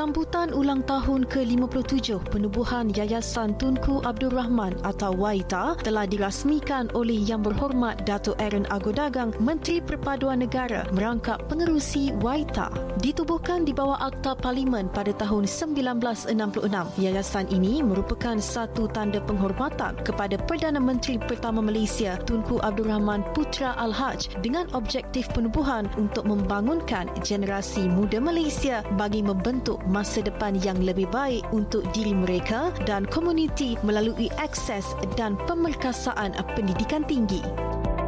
Sambutan ulang tahun ke-57 penubuhan Yayasan Tunku Abdul Rahman atau YAITA telah dirasmikan oleh Yang Berhormat Dato' Aaron Agodagang, Menteri Perpaduan Negara merangkap pengerusi YAITA. Ditubuhkan di bawah Akta Parlimen pada tahun 1966, yayasan ini merupakan satu tanda penghormatan kepada Perdana Menteri pertama Malaysia Tunku Abdul Rahman Putra Al-Haj dengan objektif penubuhan untuk membangunkan generasi muda Malaysia bagi membentuk masa depan yang lebih baik untuk diri mereka dan komuniti melalui akses dan pemerkasaan pendidikan tinggi.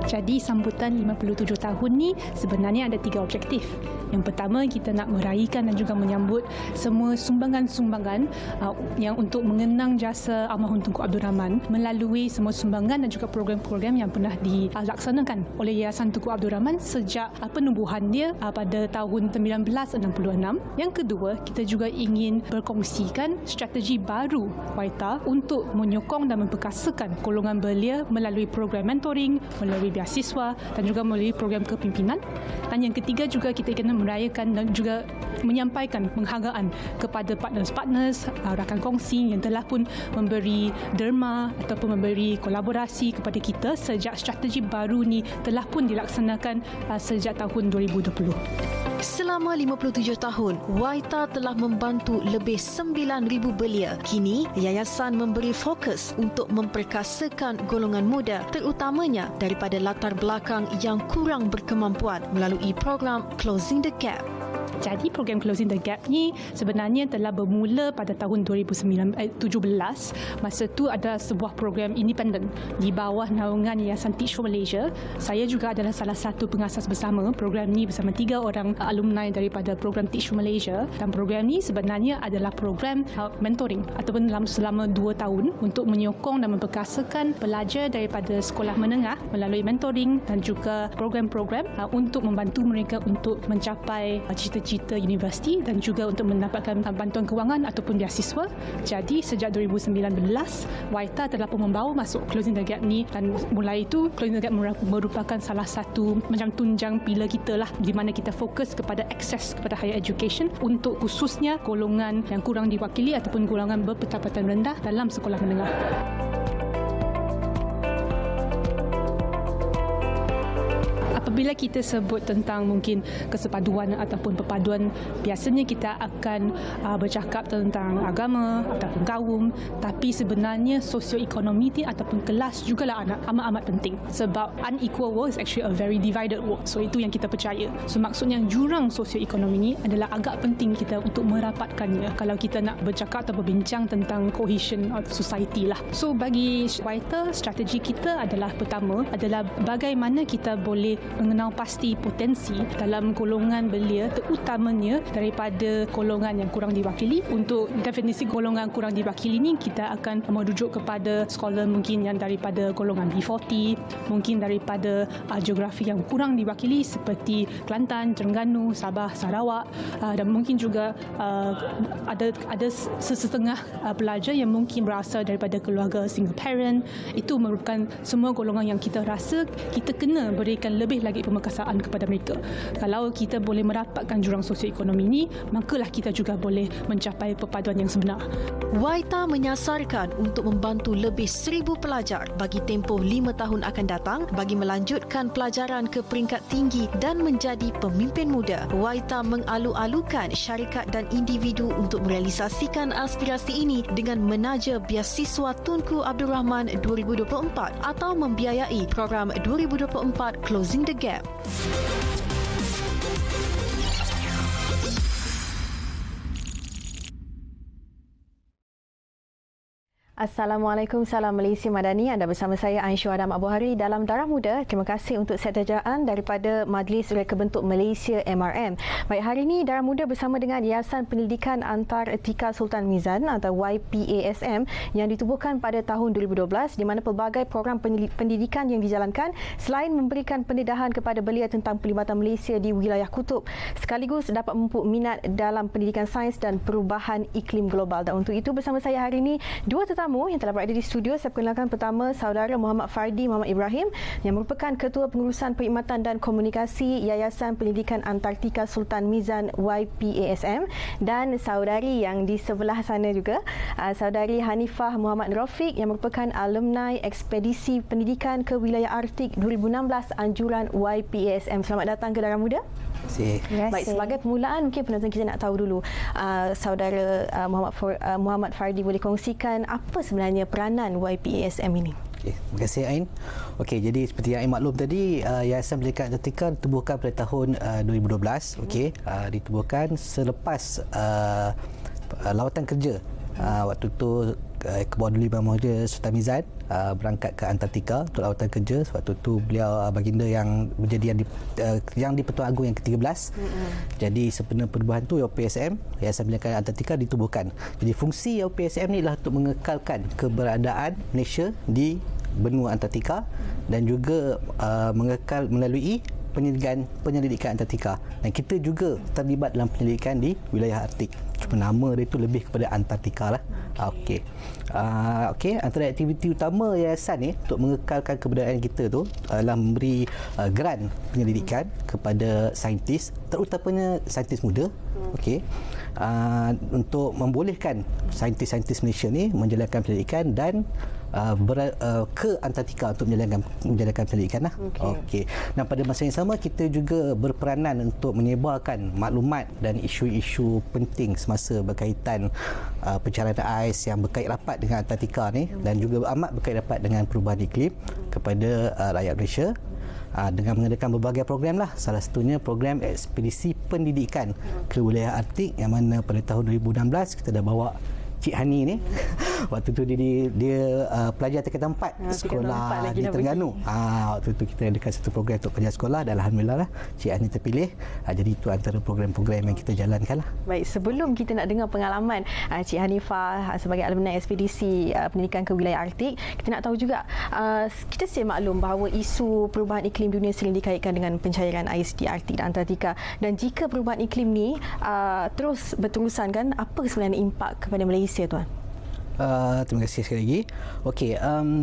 Jadi sambutan 57 tahun ni sebenarnya ada 3 objektif. Yang pertama, kita nak meraihkan dan juga menyambut semua sumbangan-sumbangan yang untuk mengenang jasa almarhum Tunku Abdul Rahman melalui semua sumbangan dan juga program-program yang pernah dilaksanakan oleh Yayasan Tunku Abdul Rahman sejak penubuhan dia pada tahun 1966. Yang kedua, kita juga ingin berkongsikan strategi baru YAITA untuk menyokong dan memperkasakan golongan belia melalui program mentoring, melalui beasiswa dan juga melalui program kepimpinan. Dan yang ketiga juga kita ingin merayakan dan juga menyampaikan penghargaan kepada partners-partners, rakan kongsi yang telah pun memberi derma ataupun memberi kolaborasi kepada kita sejak strategi baru ni telah pun dilaksanakan sejak tahun 2020. Selama 57 tahun, YAITA telah membantu lebih 9,000 belia. Kini, yayasan memberi fokus untuk memperkasakan golongan muda, terutamanya daripada latar belakang yang kurang berkemampuan melalui program Closing the Gap. Jadi program Closing the Gap ni sebenarnya telah bermula pada tahun 2017. Masa tu ada sebuah program independen di bawah naungan Yayasan Teach for Malaysia. Saya juga adalah salah satu pengasas bersama program ni bersama 3 orang alumni daripada program Teach for Malaysia. Dan program ni sebenarnya adalah program mentoring ataupun selama 2 tahun untuk menyokong dan memperkasakan pelajar daripada sekolah menengah melalui mentoring dan juga program-program untuk membantu mereka untuk mencapai cita-cita universiti dan juga untuk mendapatkan bantuan kewangan ataupun beasiswa. Jadi sejak 2019 YAITA telah pun membawa masuk Closing the Gap ni dan mulai itu Closing the Gap merupakan salah satu macam tunjang pilar kita lah di mana kita fokus kepada akses kepada higher education untuk khususnya golongan yang kurang diwakili ataupun golongan berpendapatan rendah dalam sekolah menengah. Apabila kita sebut tentang mungkin kesepaduan ataupun perpaduan, biasanya kita akan bercakap tentang agama ataupun kaum, tapi sebenarnya sosioekonomi ataupun kelas jugalah amat-amat penting sebab unequal world is actually a very divided world. So itu yang kita percaya. So maksudnya jurang sosioekonomi ini adalah agak penting kita untuk merapatkannya kalau kita nak bercakap atau berbincang tentang cohesion of society lah. So bagi YAITA, strategi kita adalah pertama adalah bagaimana kita boleh mengenal pasti potensi dalam golongan belia terutamanya daripada golongan yang kurang diwakili. Untuk definisi golongan kurang diwakili ni kita akan merujuk kepada scholar mungkin yang daripada golongan B40, mungkin daripada geografi yang kurang diwakili seperti Kelantan, Terengganu, Sabah, Sarawak dan mungkin juga ada sesetengah pelajar yang mungkin berasal daripada keluarga single parent. Itu merupakan semua golongan yang kita rasa kita kena berikan lebih lagi pemerkasaan kepada mereka. Kalau kita boleh merapatkan jurang sosioekonomi ini, makalah kita juga boleh mencapai perpaduan yang sebenar. YAITA menyasarkan untuk membantu lebih 1,000 pelajar bagi tempoh 5 tahun akan datang bagi melanjutkan pelajaran ke peringkat tinggi dan menjadi pemimpin muda. YAITA mengalu-alukan syarikat dan individu untuk merealisasikan aspirasi ini dengan menaja beasiswa Tunku Abdul Rahman 2024 atau membiayai program 2024 Closing the Gap. Assalamualaikum, salam Malaysia Madani. Anda bersama saya Aisyah Adam Abu Hari dalam Darah Muda. Terima kasih untuk sertajaan daripada Majlis Reka Bentuk Malaysia MRM. Baik, hari ini Darah Muda bersama dengan Yayasan Pendidikan Antartika Sultan Mizan atau YPASM yang ditubuhkan pada tahun 2012 di mana pelbagai program pendidikan yang dijalankan selain memberikan pendedahan kepada belia tentang pelibatan Malaysia di wilayah kutub sekaligus dapat memupuk minat dalam pendidikan sains dan perubahan iklim global. Dan untuk itu bersama saya hari ini dua tetamu tetamu yang telah berada di studio. Saya perkenalkan pertama saudara Muhammad Fardi Muhammad Ibrahim yang merupakan Ketua Pengurusan Perkhidmatan dan Komunikasi Yayasan Pendidikan Antartika Sultan Mizan YPASM, dan saudari yang di sebelah sana juga, saudari Hanifah Muhammad Rafiq yang merupakan alumni Ekspedisi Pendidikan ke Wilayah Arktik 2016 anjuran YPASM. Selamat datang ke Darah Muda. Baik, sebagai permulaan mungkin penonton kita nak tahu dulu, saudara Muhammad Fardi boleh kongsikan apa sebenarnya peranan YPASM ini? Terima kasih Ain. Okey, jadi seperti yang Ain maklum tadi, Yayasan Pendidikan Antartika ditubuhkan pada tahun 2012. Ditubuhkan selepas lawatan kerja. Waktu tu Kebawah Duli Mahmudja Sultan Mizan berangkat ke Antartika untuk lawatan kerja. Waktu tu beliau baginda yang menjadi yang di-Pertuan Agong yang ke-13. Jadi sebenarnya perubahan tu YPASM, Yayasan Pendidikan Antartika, ditubuhkan. Jadi fungsi YPASM ni adalah untuk mengekalkan keberadaan Malaysia di benua Antartika dan juga mengekal melalui penyelidikan Antartika, dan kita juga terlibat dalam penyelidikan di wilayah Arktik. Cuma nama dia itu lebih kepada Antartika lah. Okey, antara aktiviti utama yayasan ni untuk mengekalkan keberadaan kita tu adalah memberi grant penyelidikan kepada saintis, terutamanya saintis muda. Untuk membolehkan saintis-saintis Malaysia ni menjalankan penyelidikan dan ke Antartika untuk menjalankan penyelidikan lah. Dan pada masa yang sama kita juga berperanan untuk menyebarkan maklumat dan isu-isu penting semasa berkaitan pencarian ais yang berkait rapat dengan Antartika ni, dan juga amat berkait rapat dengan perubahan iklim kepada rakyat Malaysia. Dengan mengadakan berbagai program lah. Salah satunya program ekspedisi pendidikan ke wilayah Arktik, yang mana pada tahun 2016 kita dah bawa Cik Hani ni. Waktu tu dia pelajar tingkatan 4 sekolah di Terengganu. Waktu tu kita adakan satu program untuk pelajar sekolah, dan alhamdulillah lah Cik Hani terpilih. Jadi itu antara program-program yang kita jalankan lah. Baik, sebelum kita nak dengar pengalaman Cik Hanifah sebagai alumni ekspedisi pendidikan ke wilayah Arktik, kita nak tahu juga, kita sedia maklum bahawa isu perubahan iklim dunia sering dikaitkan dengan pencairan ais di Arktik dan Antartika, dan jika perubahan iklim ni terus berterusan, kan, apa sebenarnya impak kepada Malaysia, tuan? Terima kasih sekali lagi.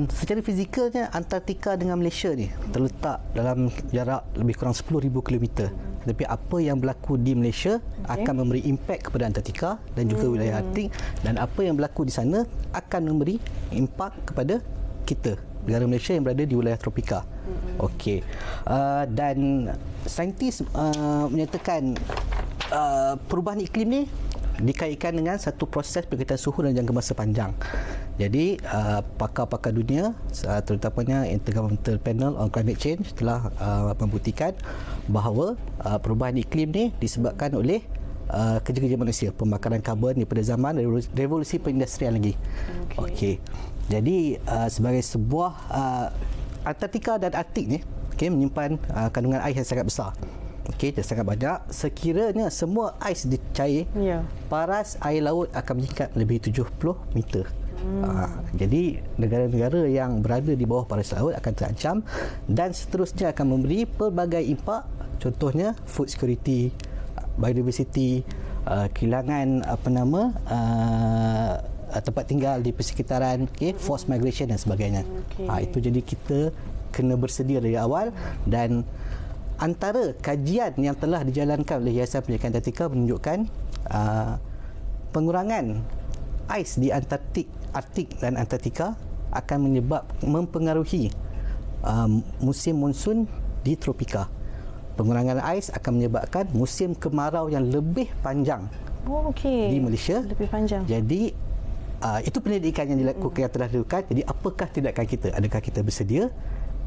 Secara fizikalnya Antartika dengan Malaysia ni terletak dalam jarak lebih kurang 10,000 km. Tetapi apa yang berlaku di Malaysia akan memberi impak kepada Antartika dan juga wilayah Arktik, dan apa yang berlaku di sana akan memberi impak kepada kita, negara Malaysia yang berada di wilayah tropika. Dan saintis menyatakan perubahan iklim ni dikaitkan dengan satu proses pergerakan suhu dan jangka masa panjang. Jadi pakar-pakar dunia, terutamanya Intergovernmental Panel on Climate Change, telah membuktikan bahawa perubahan iklim ni disebabkan oleh kerja-kerja manusia, pembakaran karbon daripada zaman revolusi perindustrian lagi. Jadi sebagai sebuah Antartika dan Arktik ni menyimpan kandungan ais yang sangat besar. Dan sangat banyak. Sekiranya semua ais dicair, paras air laut akan meningkat lebih 70 meter. Jadi negara-negara yang berada di bawah paras laut akan terancam, dan seterusnya akan memberi pelbagai impak. Contohnya food security, biodiversity, kehilangan tempat tinggal di persekitaran, forced migration dan sebagainya. Itu jadi kita kena bersedia dari awal. Dan antara kajian yang telah dijalankan oleh Yayasan Pendidikan Antartika menunjukkan pengurangan ais di Arktik dan Antartika akan mempengaruhi musim monsun di tropika. Pengurangan ais akan menyebabkan musim kemarau yang lebih panjang di Malaysia. Lebih panjang. Jadi itu penyelidikan yang dilakukan, yang telah dilakukan. Jadi apakah tindakan kita? Adakah kita bersedia?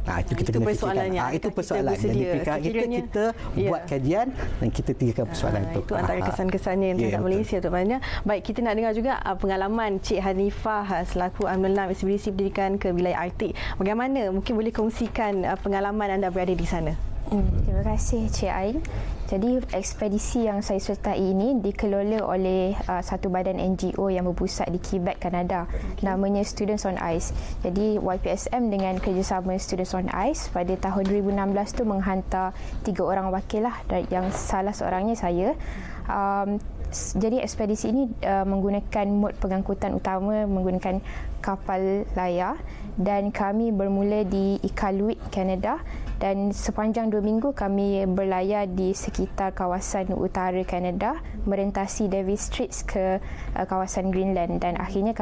Itu kita kena fikirkan. Itu persoalan. Jadi kita buat kajian dan kita tinggalkan persoalan itu. Itu antara kesan-kesannya yang terhadap Malaysia, tuan-tuan. Baik, kita nak dengar juga pengalaman Cik Hanifah selaku alumni ekspedisi pendidikan ke wilayah Arktik. Bagaimana? Mungkin boleh kongsikan pengalaman anda berada di sana. Terima kasih Cik Ain. Jadi ekspedisi yang saya sertai ini dikelola oleh satu badan NGO yang berpusat di Quebec, Kanada. Namanya Students on Ice. Jadi YPSM dengan kerjasama Students on Ice pada tahun 2016 tu menghantar 3 orang wakil lah, yang salah seorangnya saya. Jadi ekspedisi ini menggunakan mod pengangkutan utama menggunakan kapal layar, dan kami bermula di Iqaluit, Kanada, dan sepanjang 2 minggu kami berlayar di sekitar kawasan utara Kanada, merentasi Davis Straits ke kawasan Greenland, dan akhirnya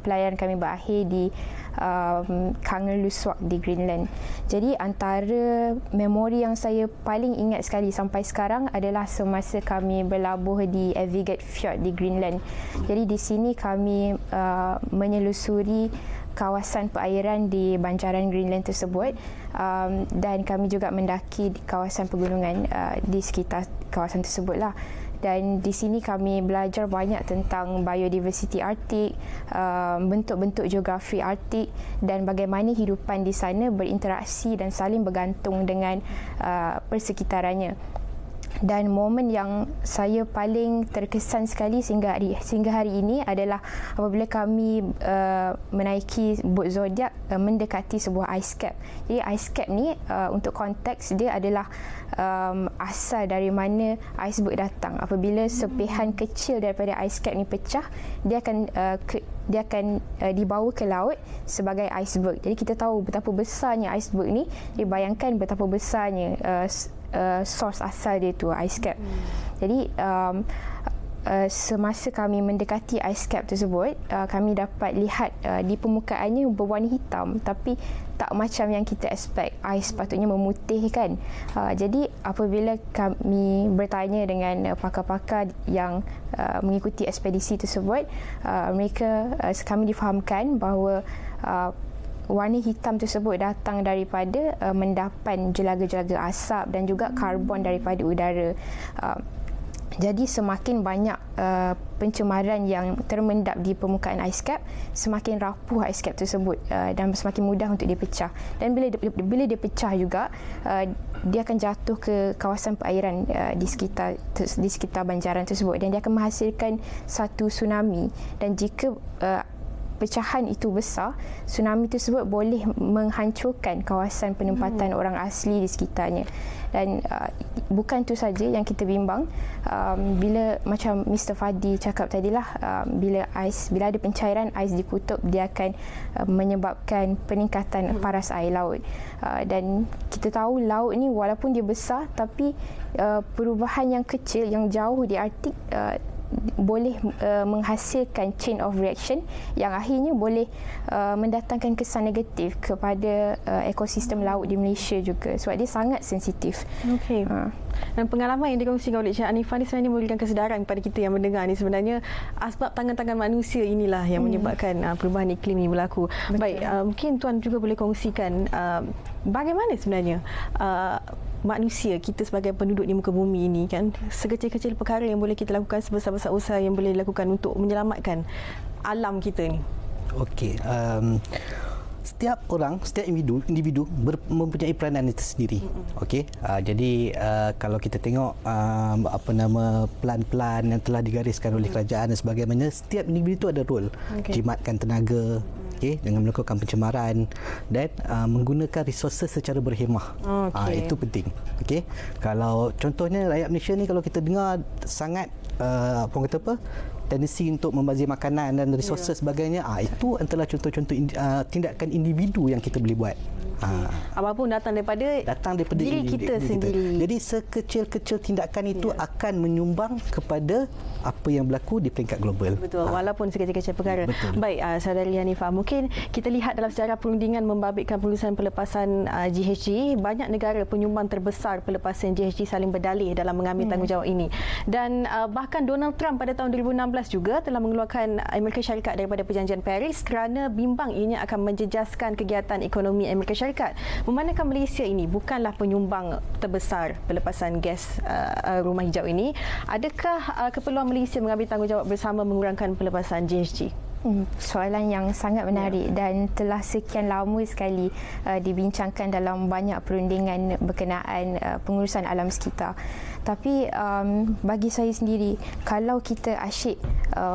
pelayaran kami berakhir di Kangerlussuaq di Greenland. Jadi antara memori yang saya paling ingat sekali sampai sekarang adalah semasa kami berlabuh di Evigat Fjord di Greenland. Jadi di sini kami menyelusuri kawasan perairan di banjaran Greenland tersebut, dan kami juga mendaki di kawasan pegunungan di sekitar kawasan tersebut lah. Dan di sini kami belajar banyak tentang biodiversity Arktik, bentuk-bentuk geografi Arktik, dan bagaimana hidupan di sana berinteraksi dan saling bergantung dengan persekitarannya. Dan momen yang saya paling terkesan sekali sehingga hari ini adalah apabila kami menaiki bot Zodiac mendekati sebuah ice cap. Jadi ice cap ni untuk konteks dia adalah asal dari mana iceberg datang. Apabila sepihan kecil daripada ice cap ni pecah, dia akan dibawa ke laut sebagai iceberg. Jadi kita tahu betapa besarnya iceberg ni, dibayangkan betapa besarnya source asal dia tu ice cap. Jadi semasa kami mendekati ice cap tersebut, kami dapat lihat di permukaannya berwarna hitam, tapi tak macam yang kita expect. Ais patutnya memutih kan. Jadi apabila kami bertanya dengan pakar-pakar yang mengikuti ekspedisi tersebut, kami difahamkan bahawa warna hitam tersebut datang daripada mendapan jelaga-jelaga asap dan juga karbon daripada udara. Jadi semakin banyak pencemaran yang termendap di permukaan ice cap, semakin rapuh ice cap tersebut dan semakin mudah untuk dia pecah. Dan bila dia pecah juga, dia akan jatuh ke kawasan perairan di sekitar banjaran tersebut, dan dia akan menghasilkan satu tsunami. Dan jika pecahan itu besar, tsunami tersebut boleh menghancurkan kawasan penempatan orang asli di sekitarnya. Dan bukan itu saja yang kita bimbang, bila macam Mr. Fadi cakap tadilah, bila ada pencairan ais di kutub, dia akan menyebabkan peningkatan paras air laut. Dan kita tahu laut ni walaupun dia besar, tapi perubahan yang kecil yang jauh di Arktik boleh menghasilkan chain of reaction yang akhirnya boleh mendatangkan kesan negatif kepada ekosistem laut di Malaysia juga, sebab dia sangat sensitif. Okey. Dan pengalaman yang dikongsikan oleh Cik Hanifah ni sebenarnya memberikan kesedaran kepada kita yang mendengar ni, sebenarnya asbab tangan-tangan manusia inilah yang menyebabkan perubahan iklim ini berlaku. Betul. Baik, mungkin Tuan juga boleh kongsikan bagaimana sebenarnya manusia, kita sebagai penduduk di muka bumi ini kan, sekecil-kecil perkara yang boleh kita lakukan, sebesar-besar usaha yang boleh dilakukan untuk menyelamatkan alam kita ni. Okey, setiap orang, setiap individu mempunyai peranan tersendiri. Okey, jadi kalau kita tengok plan-plan yang telah digariskan oleh kerajaan dan sebagainya, setiap individu itu ada role. Jimatkan tenaga, dengan melakukan pencemaran dan menggunakan resources secara berhemah. Itu penting. Kalau contohnya rakyat Malaysia ni, kalau kita dengar sangat tendensi untuk membazir makanan dan resources sebagainya, itu antara contoh-contoh tindakan individu yang kita boleh buat. Apapun datang daripada diri kita sendiri. Jadi sekecil-kecil tindakan itu akan menyumbang kepada apa yang berlaku di peringkat global. Betul, walaupun sekecil-kecil perkara. Betul. Baik, saudari Hanifah, mungkin kita lihat dalam sejarah perundingan membabitkan pengurusan pelepasan GHG, banyak negara penyumbang terbesar pelepasan GHG saling berdalih dalam mengambil tanggungjawab ini. Dan bahkan Donald Trump pada tahun 2016 juga telah mengeluarkan Amerika Syarikat daripada Perjanjian Paris kerana bimbang ianya akan menjejaskan kegiatan ekonomi Amerika Syarikat. Memandangkan Malaysia ini bukanlah penyumbang terbesar pelepasan gas rumah hijau ini, adakah keperluan Malaysia mengambil tanggungjawab bersama mengurangkan pelepasan GHG? Soalan yang sangat menarik dan telah sekian lama sekali dibincangkan dalam banyak perundingan berkenaan pengurusan alam sekitar. Tapi bagi saya sendiri, kalau kita asyik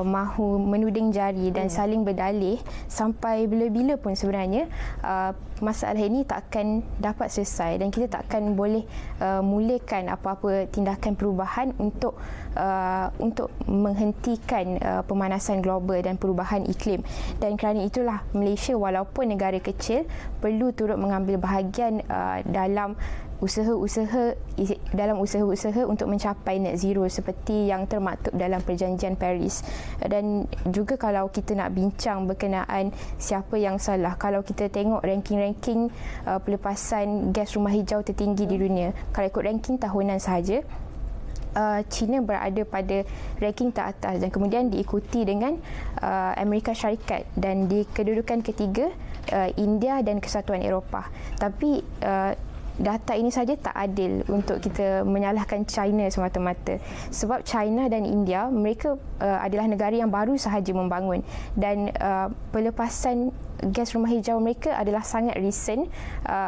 mahu menuding jari dan saling berdalih sampai bila-bila pun sebenarnya masalah ini tak akan dapat selesai dan kita tak akan boleh mulakan apa-apa tindakan perubahan untuk menghentikan pemanasan global dan perubahan iklim. Dan kerana itulah Malaysia walaupun negara kecil perlu turut mengambil bahagian dalam usaha-usaha untuk mencapai net zero seperti yang termaktub dalam Perjanjian Paris. Dan juga kalau kita nak bincang berkenaan siapa yang salah, kalau kita tengok ranking-ranking pelepasan gas rumah hijau tertinggi di dunia, kalau ikut ranking tahunan sahaja, China berada pada ranking teratas dan kemudian diikuti dengan Amerika Syarikat dan di kedudukan ketiga India dan Kesatuan Eropah. Tapi data ini saja tak adil untuk kita menyalahkan China semata-mata, sebab China dan India mereka adalah negara yang baru sahaja membangun dan pelepasan gas rumah hijau mereka adalah sangat recent,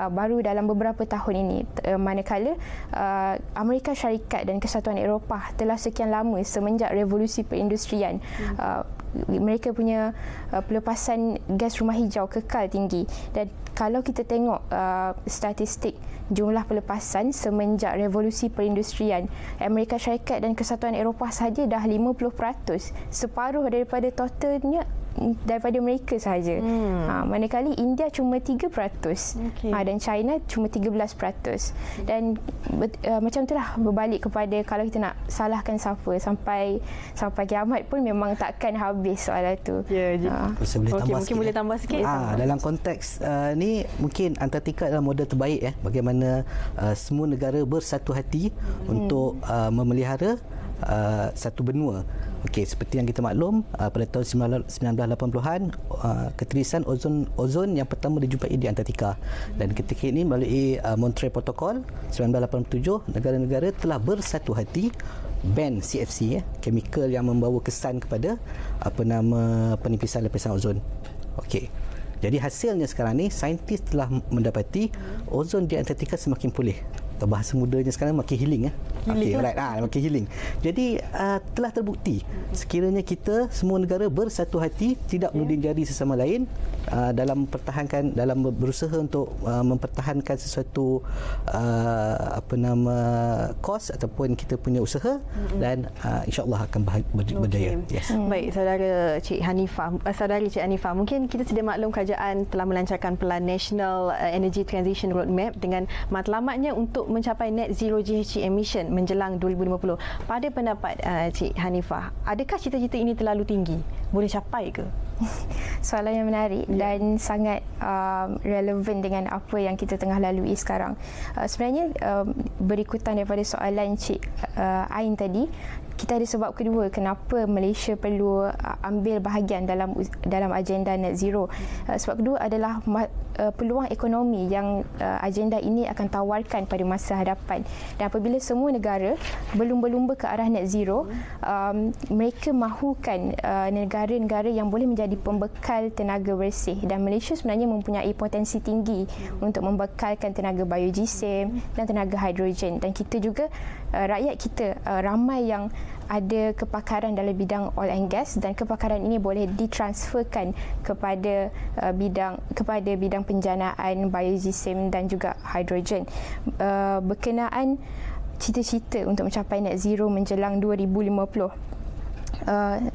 baru dalam beberapa tahun ini, manakala Amerika Syarikat dan Kesatuan Eropah telah sekian lama semenjak revolusi perindustrian. Mereka punya pelepasan gas rumah hijau kekal tinggi. Dan kalau kita tengok statistik jumlah pelepasan semenjak revolusi perindustrian, Amerika Syarikat dan Kesatuan Eropah sahaja dah 50%, separuh daripada totalnya daripada mereka sahaja. Manakala India cuma 3%, dan China cuma 13%. Dan macam itulah, berbalik kepada kalau kita nak salahkan siapa sampai kiamat pun memang takkan habis soalan tu. Mungkin boleh tambah sikit. Dalam konteks ni mungkin Antartika adalah model terbaik bagaimana semua negara bersatu hati untuk memelihara satu benua. Okey, seperti yang kita maklum, pada tahun 1980-an ketirisan ozon yang pertama dijumpai di Antartika, dan ketika ini melalui Montreal Protocol 1987 negara-negara telah bersatu hati ban CFC, chemical yang membawa kesan kepada penipisan lapisan ozon. Okey. Jadi hasilnya sekarang ni saintis telah mendapati ozon di Antartika semakin pulih. Bahasa mudanya sekarang makin healing. Makin healing. Jadi telah terbukti sekiranya kita semua negara bersatu hati, tidak menuding jari sesama lain dalam berusaha untuk mempertahankan sesuatu kos ataupun kita punya usaha, dan insya-Allah akan berjaya. Baik, saudari Cik Hanifah, mungkin kita sedia maklum kerajaan telah melancarkan Pelan National Energy Transition Roadmap dengan matlamatnya untuk mencapai net zero GHG emission menjelang 2050. Pada pendapat Cik Hanifah, adakah cita-cita ini terlalu tinggi? Boleh capai ke? Soalan yang menarik dan sangat relevan dengan apa yang kita tengah lalui sekarang. Sebenarnya berikutan daripada soalan Cik Ain tadi, kita ada sebab kedua kenapa Malaysia perlu ambil bahagian dalam agenda net zero. Sebab kedua adalah peluang ekonomi yang agenda ini akan tawarkan pada masa hadapan. Dan apabila semua negara berlumba-lumba ke arah net zero, mereka mahukan negara-negara yang boleh menjadi pembekal tenaga bersih, dan Malaysia sebenarnya mempunyai potensi tinggi untuk membekalkan tenaga biogeosim dan tenaga hidrogen. Dan kita juga rakyat kita ramai yang ada kepakaran dalam bidang oil and gas, dan kepakaran ini boleh ditransferkan kepada bidang penjanaan biogeosim dan juga hidrogen. Berkenaan cita-cita untuk mencapai net zero menjelang 2050,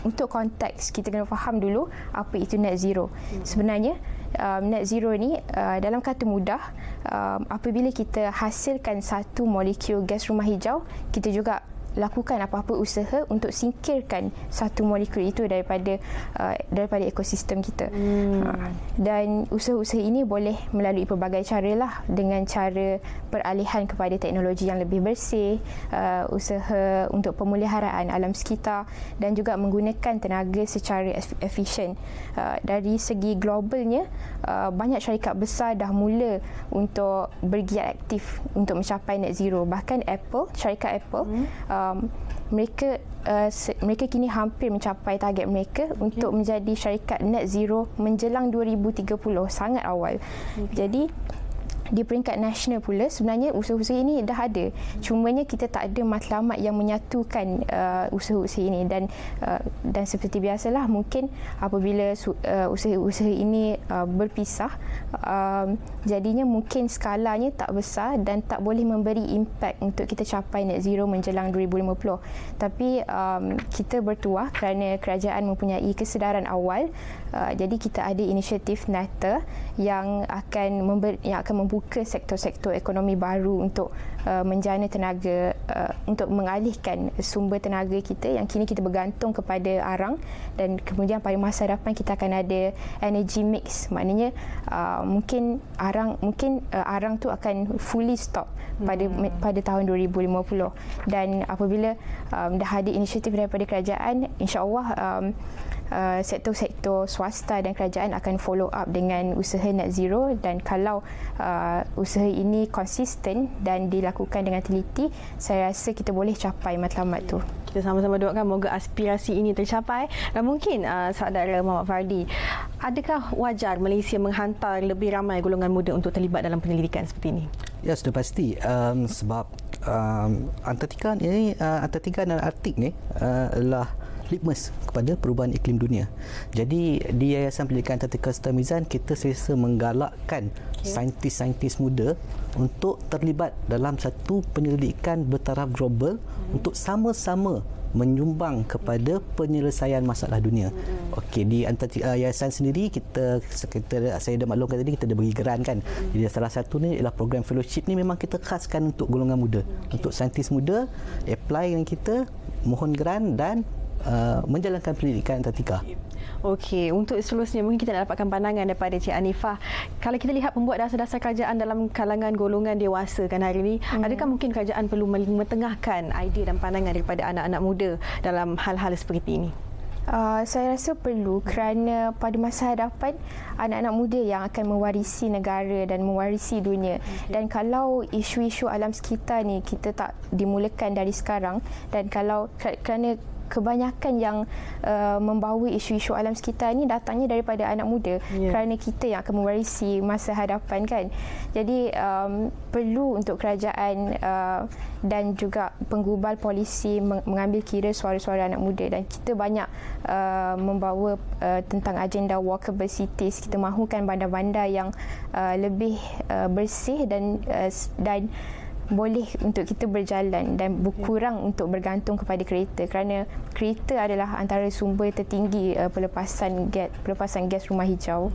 untuk konteks kita kena faham dulu apa itu net zero. Sebenarnya net zero ni dalam kata mudah, apabila kita hasilkan satu molekul gas rumah hijau, kita juga lakukan apa-apa usaha untuk singkirkan satu molekul itu daripada ekosistem kita. Dan usaha-usaha ini boleh melalui pelbagai cara lah, dengan cara peralihan kepada teknologi yang lebih bersih, usaha untuk pemeliharaan alam sekitar, dan juga menggunakan tenaga secara efisien. Dari segi globalnya, banyak syarikat besar dah mula untuk bergiat aktif untuk mencapai net zero. Bahkan syarikat Apple, mereka mereka kini hampir mencapai target mereka untuk menjadi syarikat net zero menjelang 2030, sangat awal. Jadi di peringkat nasional pula sebenarnya usaha-usaha ini dah ada, cumanya kita tak ada matlamat yang menyatukan usaha-usaha ini dan seperti biasalah mungkin apabila usaha-usaha ini berpisah, jadinya mungkin skalanya tak besar dan tak boleh memberi impak untuk kita capai net zero menjelang 2050. Tapi kita bertuah kerana kerajaan mempunyai kesedaran awal, jadi kita ada inisiatif NATA yang akan membuka sektor-sektor ekonomi baru untuk menjana tenaga, untuk mengalihkan sumber tenaga kita yang kini kita bergantung kepada arang, dan kemudian pada masa hadapan kita akan ada energy mix, maknanya mungkin arang tu akan fully stop pada tahun 2050. Dan apabila dah ada inisiatif daripada kerajaan, insya-Allah sektor-sektor swasta dan kerajaan akan follow up dengan usaha net zero, dan kalau usaha ini konsisten dan dilakukan dengan teliti, saya rasa kita boleh capai matlamat tu. Kita sama-sama doakan moga aspirasi ini tercapai. Dan mungkin saudara Muhammad Fardi, adakah wajar Malaysia menghantar lebih ramai golongan muda untuk terlibat dalam penyelidikan seperti ini? Ya, sudah pasti. Sebab Antartika dan Arktik ni adalah litmus kepada perubahan iklim dunia. Jadi di Yayasan Pendidikan Antartika Serta Mizan, kita sentiasa menggalakkan saintis-saintis muda untuk terlibat dalam satu penyelidikan bertaraf global untuk sama-sama menyumbang kepada penyelesaian masalah dunia. Okey, di Yayasan sendiri saya dah maklumkan tadi, kita ada bagi geran kan. Jadi salah satu ni ialah program fellowship ni memang kita khaskan untuk golongan muda. Untuk saintis muda apply dengan kita, mohon geran dan menjalankan pendidikan Antartika. Okey, untuk seterusnya mungkin kita nak dapatkan pandangan daripada Cik Hanifah. Kalau kita lihat pembuat dasar-dasar kerajaan dalam kalangan golongan dewasa kan hari ini, adakah mungkin kerajaan perlu metengahkan idea dan pandangan daripada anak-anak muda dalam hal-hal seperti ini? Saya rasa perlu, kerana pada masa hadapan anak-anak muda yang akan mewarisi negara dan mewarisi dunia. Dan kalau isu-isu alam sekitar ni kita tak dimulakan dari sekarang, dan kalau kerana kebanyakan yang membawa isu-isu alam sekitar ni datangnya daripada anak muda, kerana kita yang akan mewarisi masa hadapan kan. Jadi perlu untuk kerajaan dan juga penggubal polisi mengambil kira suara-suara anak muda, dan kita banyak membawa tentang agenda walkable cities. Kita mahukan bandar-bandar yang lebih bersih dan boleh untuk kita berjalan dan berkurang untuk bergantung kepada kereta, kerana kereta adalah antara sumber tertinggi pelepasan gas rumah hijau.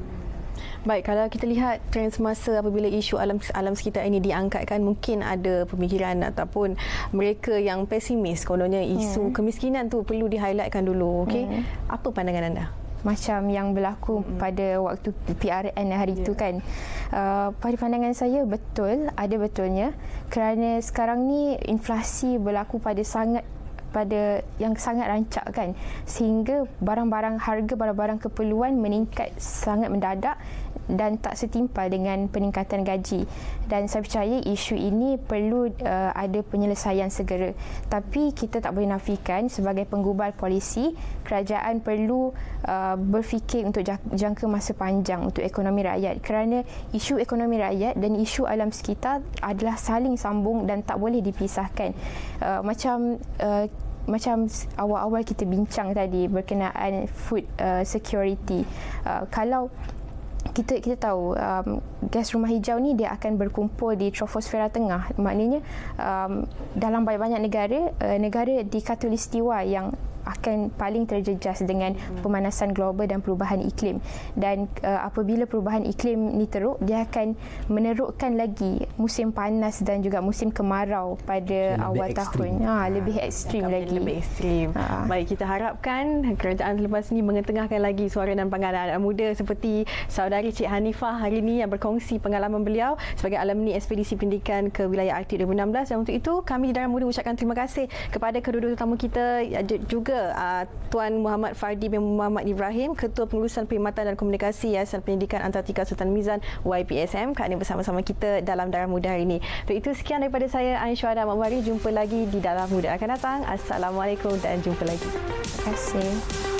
Baik, kalau kita lihat trend semasa apabila isu alam sekitar ini diangkatkan, mungkin ada pemikiran ataupun mereka yang pesimis, kononnya isu kemiskinan tu perlu di-highlightkan dulu. Okey, apa pandangan anda? Macam yang berlaku pada waktu PRN hari itu kan. Pada pandangan saya betul, ada betulnya, kerana sekarang ni inflasi berlaku pada yang sangat rancak kan, sehingga harga barang-barang keperluan meningkat sangat mendadak dan tak setimpal dengan peningkatan gaji. Dan saya percaya isu ini perlu ada penyelesaian segera. Tapi kita tak boleh nafikan, sebagai penggubal polisi, kerajaan perlu berfikir untuk jangka masa panjang untuk ekonomi rakyat, kerana isu ekonomi rakyat dan isu alam sekitar adalah saling sambung dan tak boleh dipisahkan. Macam awal-awal kita bincang tadi berkenaan food security, kalau kita tahu gas rumah hijau ni dia akan berkumpul di troposfera tengah, maknanya dalam banyak negara di khatulistiwa yang akan paling terjejas dengan pemanasan global dan perubahan iklim. Dan apabila perubahan iklim ni teruk, dia akan menerukkan lagi musim panas dan juga musim kemarau pada awal tahun. Lebih ekstrim lagi. Lebih ekstrim. Baik, kita harapkan kerajaan selepas ini mengetengahkan lagi suara dan pandangan anak muda seperti saudari Cik Hanifah hari ini yang berkongsi pengalaman beliau sebagai alumni Ekspedisi Pendidikan ke Wilayah Arktik 2016. Dan untuk itu kami di Darah Muda ucapkan terima kasih kepada kedua-dua tetamu kita, juga kita Tuan Muhammad Fardi bin Muhammad Ibrahim, Ketua Pengurusan Perkhidmatan dan Komunikasi Yayasan Pendidikan Antartika Sultan Mizan YPSM, kerana bersama-sama kita dalam Darah Muda hari ini. Untuk itu sekian daripada saya Aisyah Adam Abhari. Jumpa lagi di Darah Muda akan datang. Assalamualaikum dan jumpa lagi. Terima kasih.